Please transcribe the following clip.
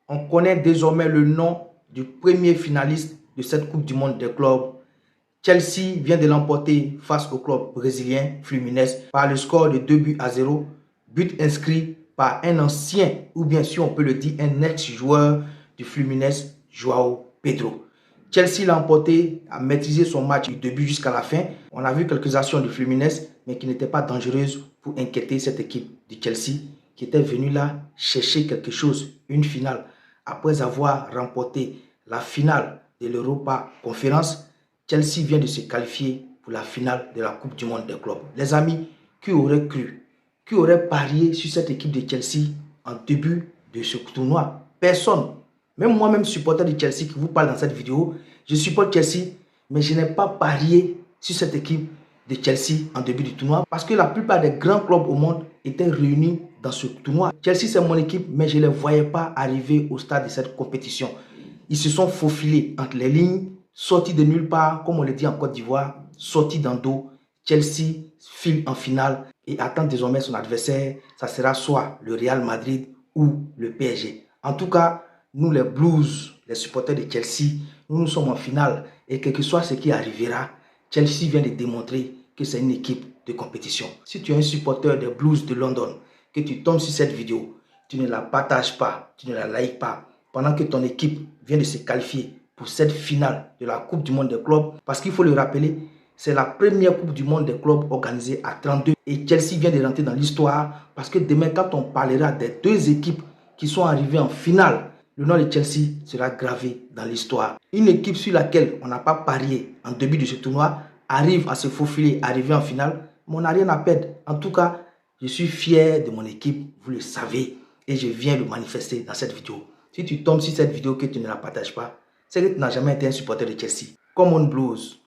On connaît désormais le nom du premier finaliste de cette Coupe du Monde des clubs. Chelsea vient de l'emporter face au club brésilien Fluminense par le score de 2-0. But inscrit par un ancien, ou bien si on peut le dire, un ex-joueur du Fluminense, João Pedro. Chelsea l'a emporté, a maîtrisé son match du début jusqu'à la fin. On a vu quelques actions du Fluminense, mais qui n'étaient pas dangereuses pour inquiéter cette équipe de Chelsea, qui était venue là chercher quelque chose, une finale. Après avoir remporté la finale de l'Europa Conference, Chelsea vient de se qualifier pour la finale de la Coupe du Monde des clubs. Les amis, qui aurait cru, qui aurait parié sur cette équipe de Chelsea en début de ce tournoi? Personne. Même moi-même, supporter de Chelsea qui vous parle dans cette vidéo, je supporte Chelsea, mais je n'ai pas parié sur cette équipe de Chelsea en début du tournoi parce que la plupart des grands clubs au monde étaient réunis dans ce tournoi. Chelsea, c'est mon équipe, mais je ne les voyais pas arriver au stade de cette compétition. Ils se sont faufilés entre les lignes, sortis de nulle part, comme on le dit en Côte d'Ivoire, sortis dans dos. Chelsea file en finale et attend désormais son adversaire. Ça sera soit le Real Madrid ou le PSG. En tout cas, nous les Blues, les supporters de Chelsea, nous sommes en finale. Et quel que soit ce qui arrivera, Chelsea vient de démontrer que c'est une équipe de compétition. Si tu es un supporter des Blues de London, que tu tombes sur cette vidéo, tu ne la partages pas, tu ne la likes pas, pendant que ton équipe vient de se qualifier pour cette finale de la Coupe du Monde des clubs, parce qu'il faut le rappeler, c'est la première Coupe du Monde des clubs organisée à 32 et Chelsea vient de rentrer dans l'histoire parce que demain, quand on parlera des deux équipes qui sont arrivées en finale, le nom de Chelsea sera gravé dans l'histoire. Une équipe sur laquelle on n'a pas parié en début de ce tournoi arrive à se faufiler, arriver en finale, mais on n'a rien à perdre. En tout cas, je suis fier de mon équipe, vous le savez, et je viens le manifester dans cette vidéo. Si tu tombes sur cette vidéo que tu ne la partages pas, c'est que tu n'as jamais été un supporter de Chelsea. Come on Blues!